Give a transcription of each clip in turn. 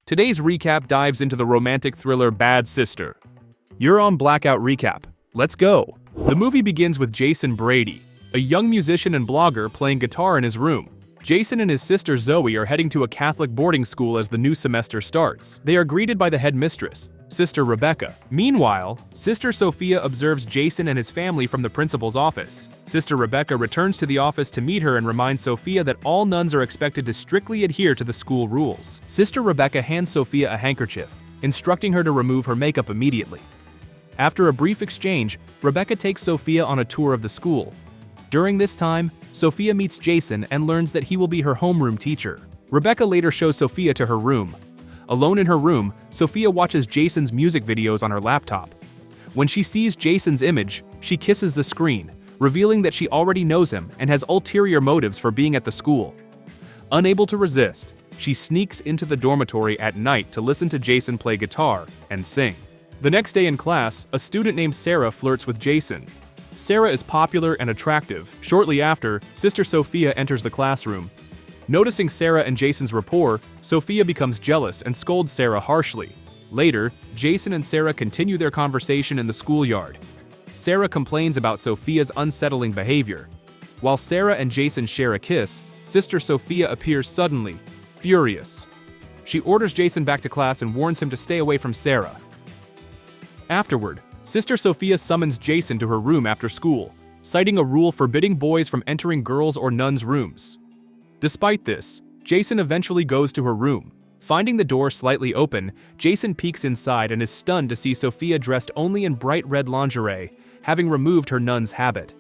Today's recap dives into the romantic thriller Bad Sister. You're on Blackout Recap. Let's go! The movie begins with Jason Brady, a young musician and blogger playing guitar in his room. Jason and his sister Zoe are heading to a Catholic boarding school as the new semester starts. They are greeted by the headmistress, Sister Rebecca. Meanwhile, Sister Sophia observes Jason and his family from the principal's office. Sister Rebecca returns to the office to meet her and reminds Sophia that all nuns are expected to strictly adhere to the school rules. Sister Rebecca hands Sophia a handkerchief, instructing her to remove her makeup immediately. After a brief exchange, Rebecca takes Sophia on a tour of the school. During this time, Sophia meets Jason and learns that he will be her homeroom teacher. Rebecca later shows Sophia to her room. Alone in her room, Sophia watches Jason's music videos on her laptop. When she sees Jason's image, she kisses the screen, revealing that she already knows him and has ulterior motives for being at the school. Unable to resist, she sneaks into the dormitory at night to listen to Jason play guitar and sing. The next day in class, a student named Sarah flirts with Jason. Sarah is popular and attractive. Shortly after, Sister Sophia enters the classroom. Noticing Sarah and Jason's rapport, Sophia becomes jealous and scolds Sarah harshly. Later, Jason and Sarah continue their conversation in the schoolyard. Sarah complains about Sophia's unsettling behavior. While Sarah and Jason share a kiss, Sister Sophia appears suddenly, furious. She orders Jason back to class and warns him to stay away from Sarah. Afterward, Sister Sophia summons Jason to her room after school, citing a rule forbidding boys from entering girls' or nuns' rooms. Despite this, Jason eventually goes to her room. Finding the door slightly open, Jason peeks inside and is stunned to see Sophia dressed only in bright red lingerie, having removed her nun's habit.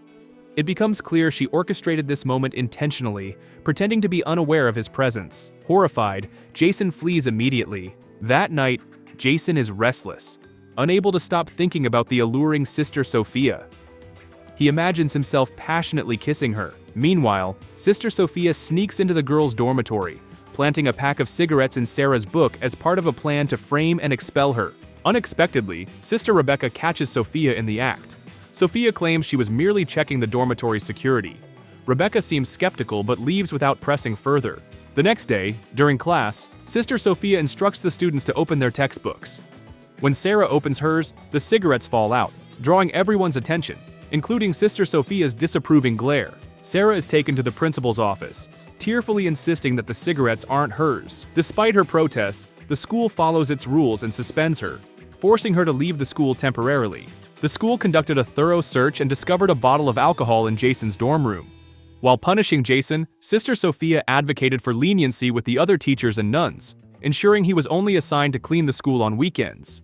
It becomes clear she orchestrated this moment intentionally, pretending to be unaware of his presence. Horrified, Jason flees immediately. That night, Jason is restless, unable to stop thinking about the alluring Sister Sophia. He imagines himself passionately kissing her. Meanwhile, Sister Sophia sneaks into the girls' dormitory, planting a pack of cigarettes in Sarah's book as part of a plan to frame and expel her. Unexpectedly, Sister Rebecca catches Sophia in the act. Sophia claims she was merely checking the dormitory's security. Rebecca seems skeptical but leaves without pressing further. The next day, during class, Sister Sophia instructs the students to open their textbooks. When Sarah opens hers, the cigarettes fall out, drawing everyone's attention, including Sister Sophia's disapproving glare. Sarah is taken to the principal's office, tearfully insisting that the cigarettes aren't hers. Despite her protests, the school follows its rules and suspends her, forcing her to leave the school temporarily. The school conducted a thorough search and discovered a bottle of alcohol in Jason's dorm room. While punishing Jason, Sister Sophia advocated for leniency with the other teachers and nuns, ensuring he was only assigned to clean the school on weekends.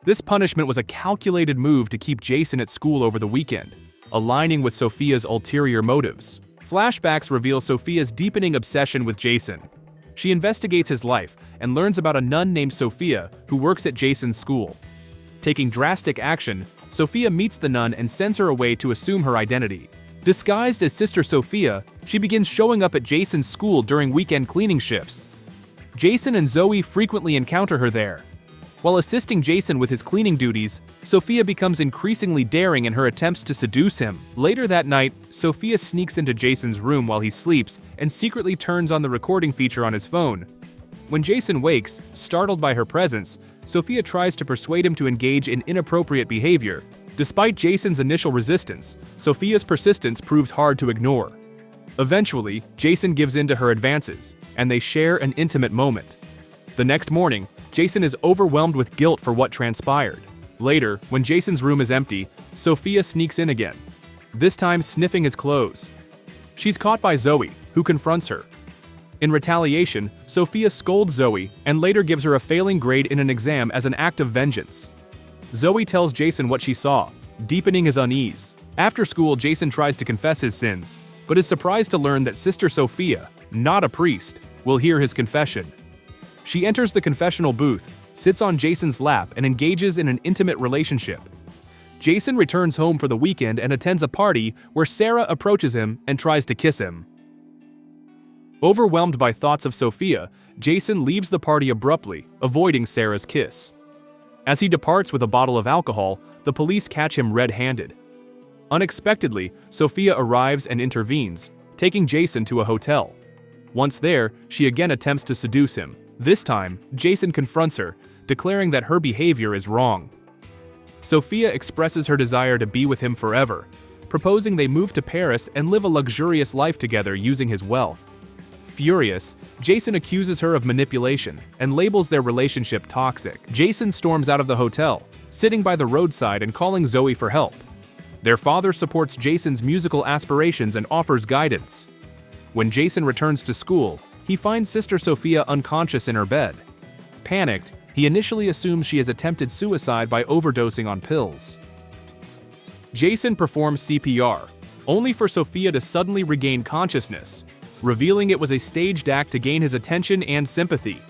This punishment was a calculated move to keep Jason at school over the weekend, aligning with Sophia's ulterior motives. Flashbacks reveal Sophia's deepening obsession with Jason. She investigates his life and learns about a nun named Sophia who works at Jason's school. Taking drastic action, Sophia meets the nun and sends her away to assume her identity. Disguised as Sister Sophia, she begins showing up at Jason's school during weekend cleaning shifts. Jason and Zoe frequently encounter her there. While assisting Jason with his cleaning duties, Sophia becomes increasingly daring in her attempts to seduce him. Later that night, Sophia sneaks into Jason's room while he sleeps and secretly turns on the recording feature on his phone. When Jason wakes, startled by her presence, Sophia tries to persuade him to engage in inappropriate behavior. Despite Jason's initial resistance, Sophia's persistence proves hard to ignore. Eventually, Jason gives in to her advances, and they share an intimate moment. The next morning, Jason is overwhelmed with guilt for what transpired. Later, when Jason's room is empty, Sophia sneaks in again, this time sniffing his clothes. She's caught by Zoe, who confronts her. In retaliation, Sophia scolds Zoe and later gives her a failing grade in an exam as an act of vengeance. Zoe tells Jason what she saw, deepening his unease. After school, Jason tries to confess his sins, but is surprised to learn that Sister Sophia, not a priest, will hear his confession. She enters the confessional booth, sits on Jason's lap, and engages in an intimate relationship. Jason returns home for the weekend and attends a party where Sarah approaches him and tries to kiss him. Overwhelmed by thoughts of Sophia, Jason leaves the party abruptly, avoiding Sarah's kiss. As he departs with a bottle of alcohol, the police catch him red-handed. Unexpectedly, Sophia arrives and intervenes, taking Jason to a hotel. Once there, she again attempts to seduce him, This time, Jason confronts her, declaring that her behavior is wrong. Sophia expresses her desire to be with him forever, proposing they move to Paris and live a luxurious life together using his wealth. Furious, Jason accuses her of manipulation and labels their relationship toxic. Jason storms out of the hotel, sitting by the roadside and calling Zoe for help. Their father supports Jason's musical aspirations and offers guidance. When Jason returns to school, he finds Sister Sophia unconscious in her bed. Panicked, he initially assumes she has attempted suicide by overdosing on pills. Jason performs CPR, only for Sophia to suddenly regain consciousness, revealing it was a staged act to gain his attention and sympathy.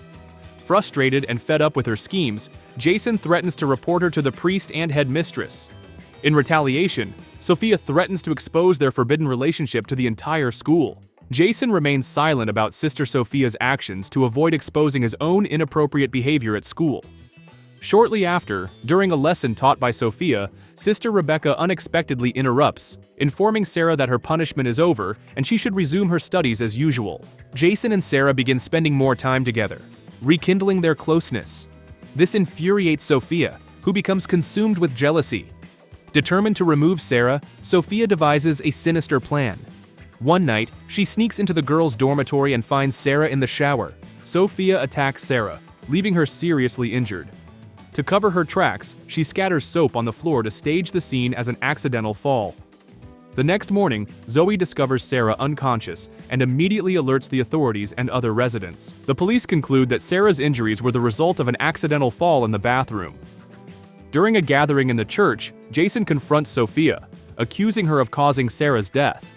Frustrated and fed up with her schemes, Jason threatens to report her to the priest and headmistress. In retaliation, Sophia threatens to expose their forbidden relationship to the entire school. Jason remains silent about Sister Sophia's actions to avoid exposing his own inappropriate behavior at school. Shortly after, during a lesson taught by Sophia, Sister Rebecca unexpectedly interrupts, informing Sarah that her punishment is over and she should resume her studies as usual. Jason and Sarah begin spending more time together, rekindling their closeness. This infuriates Sophia, who becomes consumed with jealousy. Determined to remove Sarah, Sophia devises a sinister plan. One night, she sneaks into the girls' dormitory and finds Sarah in the shower. Sophia attacks Sarah, leaving her seriously injured. To cover her tracks, she scatters soap on the floor to stage the scene as an accidental fall. The next morning, Zoe discovers Sarah unconscious and immediately alerts the authorities and other residents. The police conclude that Sarah's injuries were the result of an accidental fall in the bathroom. During a gathering in the church, Jason confronts Sophia, accusing her of causing Sarah's death.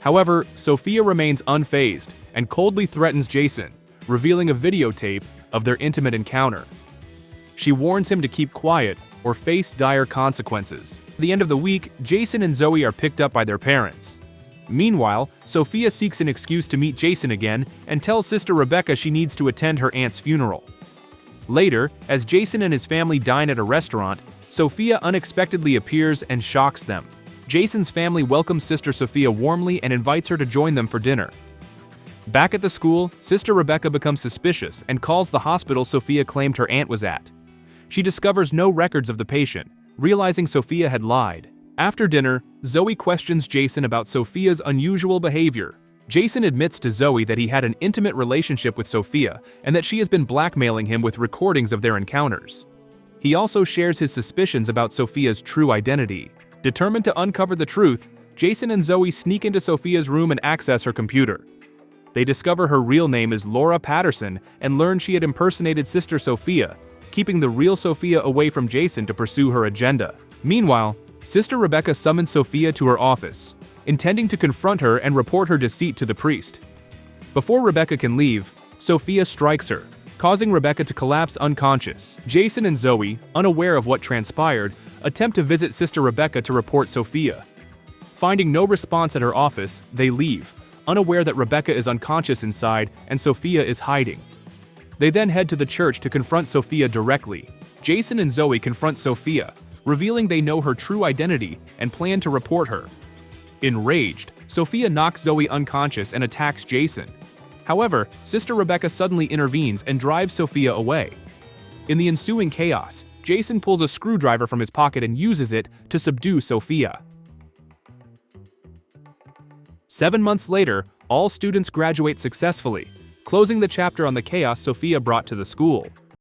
However, Sophia remains unfazed and coldly threatens Jason, revealing a videotape of their intimate encounter. She warns him to keep quiet or face dire consequences. At the end of the week, Jason and Zoe are picked up by their parents. Meanwhile, Sophia seeks an excuse to meet Jason again and tells Sister Rebecca she needs to attend her aunt's funeral. Later, as Jason and his family dine at a restaurant, Sophia unexpectedly appears and shocks them. Jason's family welcomes Sister Sophia warmly and invites her to join them for dinner. Back at the school, Sister Rebecca becomes suspicious and calls the hospital Sophia claimed her aunt was at. She discovers no records of the patient, realizing Sophia had lied. After dinner, Zoe questions Jason about Sophia's unusual behavior. Jason admits to Zoe that he had an intimate relationship with Sophia and that she has been blackmailing him with recordings of their encounters. He also shares his suspicions about Sophia's true identity. Determined to uncover the truth, Jason and Zoe sneak into Sophia's room and access her computer. They discover her real name is Laura Patterson and learn she had impersonated Sister Sophia, keeping the real Sophia away from Jason to pursue her agenda. Meanwhile, Sister Rebecca summons Sophia to her office, intending to confront her and report her deceit to the priest. Before Rebecca can leave, Sophia strikes her, causing Rebecca to collapse unconscious. Jason and Zoe, unaware of what transpired, attempt to visit Sister Rebecca to report Sophia. Finding no response at her office, they leave, unaware that Rebecca is unconscious inside and Sophia is hiding. They then head to the church to confront Sophia directly. Jason and Zoe confront Sophia, revealing they know her true identity and plan to report her. Enraged, Sophia knocks Zoe unconscious and attacks Jason. However, Sister Rebecca suddenly intervenes and drives Sophia away. In the ensuing chaos, Jason pulls a screwdriver from his pocket and uses it to subdue Sophia. 7 months later, all students graduate successfully, closing the chapter on the chaos Sophia brought to the school.